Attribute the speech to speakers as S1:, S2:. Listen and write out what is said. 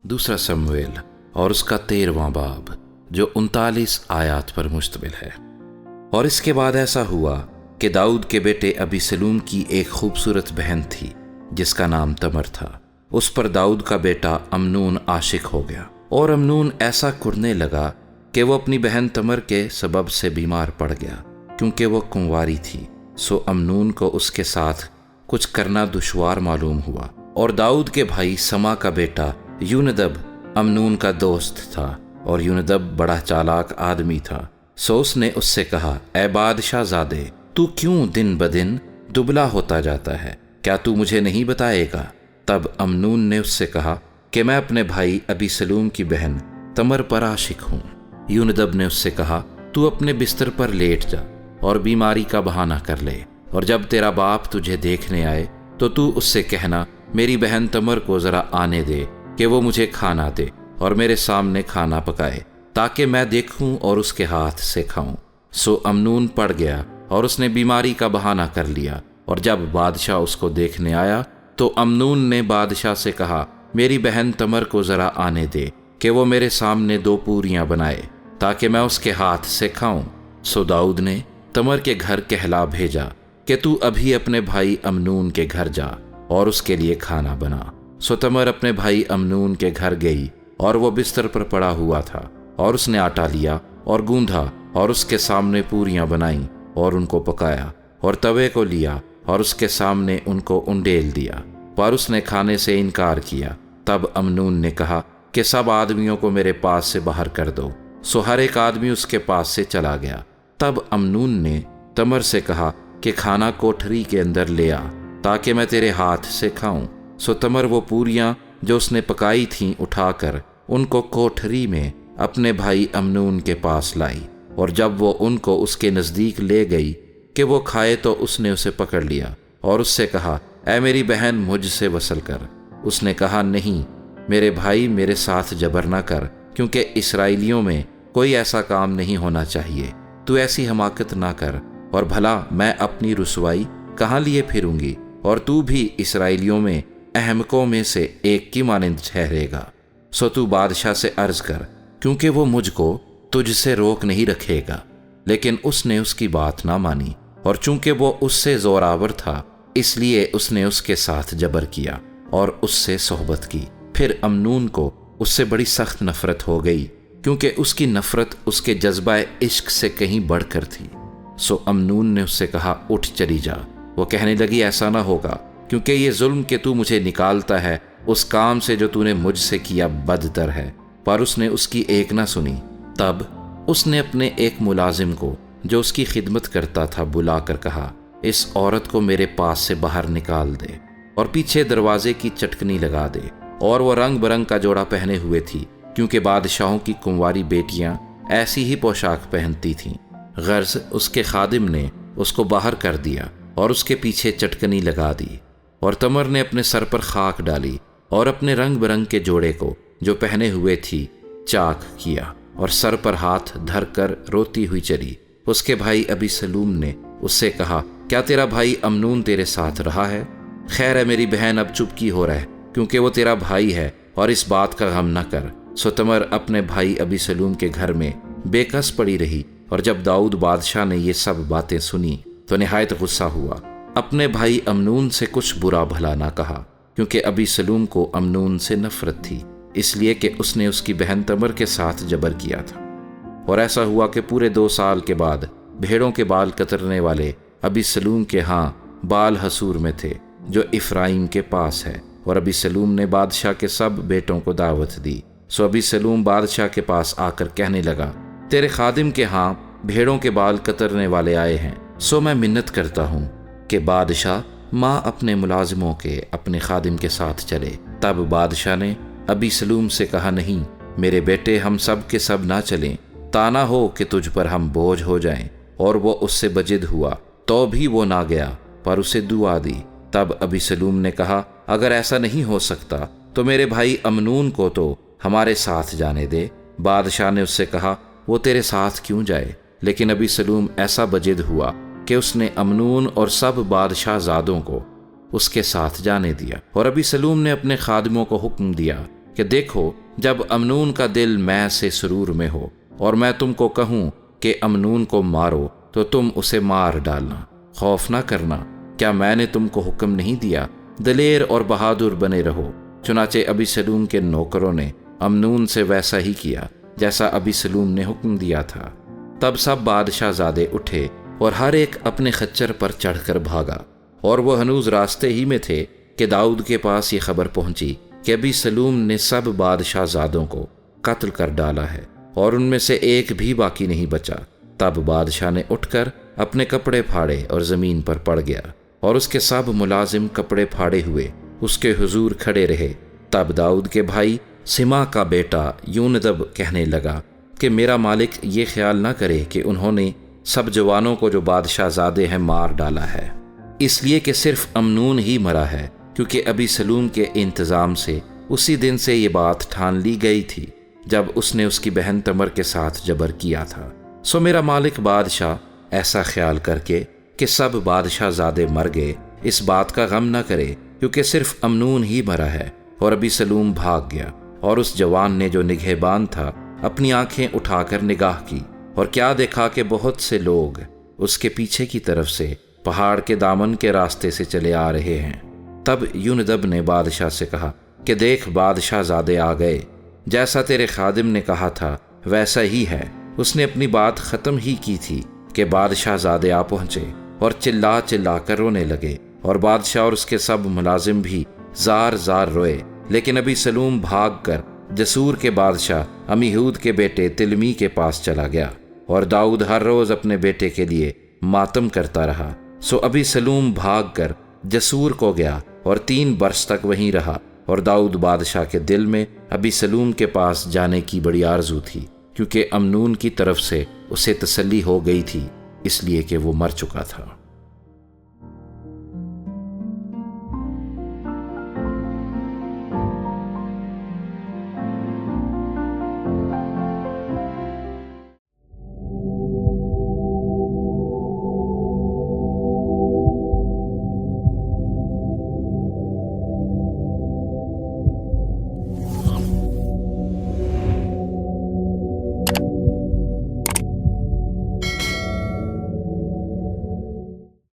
S1: دوسرا سمویل اور اس کا 13واں باب جو 39 آیات پر مشتمل ہے۔ اور اس کے بعد ایسا ہوا کہ داؤد کے بیٹے ابیسلوم کی ایک خوبصورت بہن تھی جس کا نام تمر تھا۔ اس پر داؤد کا بیٹا امنون عاشق ہو گیا، اور امنون ایسا کرنے لگا کہ وہ اپنی بہن تمر کے سبب سے بیمار پڑ گیا، کیونکہ وہ کنواری تھی۔ سو امنون کو اس کے ساتھ کچھ کرنا دشوار معلوم ہوا۔ اور داؤد کے بھائی سما کا بیٹا یوندب امنون کا دوست تھا، اور یوندب بڑا چالاک آدمی تھا۔ سو اس نے اس سے کہا، اے بادشاہ زادے، تو کیوں دن بدن دبلا ہوتا جاتا ہے؟ کیا تو مجھے نہیں بتائے گا؟ تب امنون نے اس سے کہا کہ میں اپنے بھائی ابیسلوم کی بہن تمر پر عاشق ہوں۔ یوندب نے اس سے کہا، تو اپنے بستر پر لیٹ جا اور بیماری کا بہانہ کر لے، اور جب تیرا باپ تجھے دیکھنے آئے تو اس سے کہنا، میری بہن تمر کو ذرا آنے دے کہ وہ مجھے کھانا دے اور میرے سامنے کھانا پکائے، تاکہ میں دیکھوں اور اس کے ہاتھ سے کھاؤں۔ سو امنون پڑ گیا اور اس نے بیماری کا بہانہ کر لیا، اور جب بادشاہ اس کو دیکھنے آیا تو امنون نے بادشاہ سے کہا، میری بہن تمر کو ذرا آنے دے کہ وہ میرے سامنے 2 پوریاں بنائے، تاکہ میں اس کے ہاتھ سے کھاؤں۔ سو داؤد نے تمر کے گھر کہلا بھیجا کہ تو ابھی اپنے بھائی امنون کے گھر جا اور اس کے لیے کھانا بنا۔ سو تمر اپنے بھائی امنون کے گھر گئی، اور وہ بستر پر پڑا ہوا تھا، اور اس نے آٹا لیا اور گوندھا اور اس کے سامنے پوریاں بنائیں اور ان کو پکایا، اور توے کو لیا اور اس کے سامنے ان کو انڈیل دیا، پر اس نے کھانے سے انکار کیا۔ تب امنون نے کہا کہ سب آدمیوں کو میرے پاس سے باہر کر دو۔ سو ہر ایک آدمی اس کے پاس سے چلا گیا۔ تب امنون نے تمر سے کہا کہ کھانا کوٹھری کے اندر لے آ، تاکہ میں تیرے ہاتھ سے کھاؤں۔ سو تمر وہ پوریاں جو اس نے پکائی تھیں اٹھا کر ان کو کوٹھری میں اپنے بھائی امنون کے پاس لائی، اور جب وہ ان کو اس کے نزدیک لے گئی کہ وہ کھائے تو اس نے اسے پکڑ لیا اور اس سے کہا، اے میری بہن مجھ سے وصل کر۔ اس نے کہا، نہیں میرے بھائی، میرے ساتھ جبر نہ کر، کیونکہ اسرائیلیوں میں کوئی ایسا کام نہیں ہونا چاہیے۔ تو ایسی حماقت نہ کر، اور بھلا میں اپنی رسوائی کہاں لیے پھروں گی؟ اور تو بھی اسرائیلیوں میں احمقوں میں سے ایک کی مانند ٹھہرے گا۔ سو تو بادشاہ سے عرض کر، کیونکہ وہ مجھ کو تجھ سے روک نہیں رکھے گا۔ لیکن اس نے اس کی بات نہ مانی، اور چونکہ وہ اس سے زوراور تھا، اس لیے اس نے اس کے ساتھ جبر کیا اور اس سے صحبت کی۔ پھر امنون کو اس سے بڑی سخت نفرت ہو گئی، کیونکہ اس کی نفرت اس کے جذبہ عشق سے کہیں بڑھ کر تھی۔ سو امنون نے اس سے کہا، اٹھ چلی جا۔ وہ کہنے لگی، ایسا نہ ہوگا، کیونکہ یہ ظلم کہ تو مجھے نکالتا ہے اس کام سے جو تو نے مجھ سے کیا بدتر ہے۔ پر اس نے اس کی ایک نہ سنی۔ تب اس نے اپنے ایک ملازم کو جو اس کی خدمت کرتا تھا بلا کر کہا، اس عورت کو میرے پاس سے باہر نکال دے اور پیچھے دروازے کی چٹکنی لگا دے۔ اور وہ رنگ برنگ کا جوڑا پہنے ہوئے تھی، کیونکہ بادشاہوں کی کنواری بیٹیاں ایسی ہی پوشاک پہنتی تھیں۔ غرض اس کے خادم نے اس کو باہر کر دیا اور اس کے پیچھے چٹکنی لگا دی، اور تمر نے اپنے سر پر خاک ڈالی اور اپنے رنگ برنگ کے جوڑے کو جو پہنے ہوئے تھی چاک کیا، اور سر پر ہاتھ دھر کر روتی ہوئی چلی۔ اس کے بھائی ابیسلوم نے اس سے کہا، کیا تیرا بھائی امنون تیرے ساتھ رہا ہے؟ خیر ہے میری بہن، اب چپ کی ہو رہے، کیونکہ وہ تیرا بھائی ہے، اور اس بات کا غم نہ کر۔ سو تمر اپنے بھائی ابیسلوم کے گھر میں بے کس پڑی رہی، اور جب داؤد بادشاہ نے یہ سب باتیں سنی تو نہایت غصہ ہوا۔ اپنے بھائی امنون سے کچھ برا بھلا نہ کہا، کیونکہ ابیسلوم کو امنون سے نفرت تھی، اس لیے کہ اس نے اس کی بہن تمر کے ساتھ جبر کیا تھا۔ اور ایسا ہوا کہ پورے 2 سال کے بعد بھیڑوں کے بال کترنے والے ابیسلوم کے ہاں بال حصور میں تھے، جو افرائیم کے پاس ہے، اور ابیسلوم نے بادشاہ کے سب بیٹوں کو دعوت دی۔ سو ابیسلوم بادشاہ کے پاس آ کر کہنے لگا، تیرے خادم کے ہاں بھیڑوں کے بال کترنے والے آئے ہیں، سو میں منت کرتا ہوں کہ بادشاہ ماں اپنے ملازموں کے اپنے خادم کے ساتھ چلے۔ تب بادشاہ نے ابیسلوم سے کہا، نہیں میرے بیٹے، ہم سب کے سب نہ چلیں، تا نہ ہو کہ تجھ پر ہم بوجھ ہو جائیں۔ اور وہ اس سے بجد ہوا تو بھی وہ نہ گیا، پر اسے دعا دی۔ تب ابیسلوم نے کہا، اگر ایسا نہیں ہو سکتا تو میرے بھائی امنون کو تو ہمارے ساتھ جانے دے۔ بادشاہ نے اس سے کہا، وہ تیرے ساتھ کیوں جائے؟ لیکن ابیسلوم ایسا بجد ہوا کہ اس نے امنون اور سب بادشاہ زادوں کو اس کے ساتھ جانے دیا۔ اور ابیسلوم نے اپنے خادموں کو حکم دیا کہ دیکھو جب امنون کا دل میں سے سرور میں ہو اور میں تم کو کہوں کہ امنون کو مارو تو تم اسے مار ڈالنا، خوف نہ کرنا، کیا میں نے تم کو حکم نہیں دیا؟ دلیر اور بہادر بنے رہو۔ چنانچہ ابی سلوم کے نوکروں نے امنون سے ویسا ہی کیا جیسا ابی سلوم نے حکم دیا تھا۔ تب سب بادشاہ زادے اٹھے اور ہر ایک اپنے خچر پر چڑھ کر بھاگا، اور وہ ہنوز راستے ہی میں تھے کہ داؤد کے پاس یہ خبر پہنچی کہ ابی سلوم نے سب بادشاہ زادوں کو قتل کر ڈالا ہے اور ان میں سے ایک بھی باقی نہیں بچا۔ تب بادشاہ نے اٹھ کر اپنے کپڑے پھاڑے اور زمین پر پڑ گیا، اور اس کے سب ملازم کپڑے پھاڑے ہوئے اس کے حضور کھڑے رہے۔ تب داؤد کے بھائی سما کا بیٹا یوندب کہنے لگا کہ میرا مالک یہ خیال نہ کرے کہ انہوں نے سب جوانوں کو جو بادشاہ زادے ہیں مار ڈالا ہے، اس لیے کہ صرف امنون ہی مرا ہے، کیونکہ ابی سلوم کے انتظام سے اسی دن سے یہ بات ٹھان لی گئی تھی جب اس نے اس کی بہن تمر کے ساتھ جبر کیا تھا۔ سو میرا مالک بادشاہ ایسا خیال کر کے کہ سب بادشاہ زادے مر گئے اس بات کا غم نہ کرے، کیونکہ صرف امنون ہی مرا ہے۔ اور ابی سلوم بھاگ گیا، اور اس جوان نے جو نگہبان تھا اپنی آنکھیں اٹھا کر نگاہ کی، اور کیا دیکھا کہ بہت سے لوگ اس کے پیچھے کی طرف سے پہاڑ کے دامن کے راستے سے چلے آ رہے ہیں۔ تب یوندب نے بادشاہ سے کہا کہ دیکھ بادشاہ زادے آ گئے، جیسا تیرے خادم نے کہا تھا ویسا ہی ہے۔ اس نے اپنی بات ختم ہی کی تھی کہ بادشاہ زادے آ پہنچے اور چلا چلا کر رونے لگے، اور بادشاہ اور اس کے سب ملازم بھی زار زار روئے۔ لیکن ابی سلوم بھاگ کر جسور کے بادشاہ عمیہود کے بیٹے تلمی کے پاس چلا گیا، اور داؤد ہر روز اپنے بیٹے کے لیے ماتم کرتا رہا۔ سو ابی سلوم بھاگ کر جسور کو گیا اور 3 برس تک وہیں رہا، اور داؤد بادشاہ کے دل میں ابی سلوم کے پاس جانے کی بڑی آرزو تھی، کیونکہ امنون کی طرف سے اسے تسلی ہو گئی تھی، اس لیے کہ وہ مر چکا تھا۔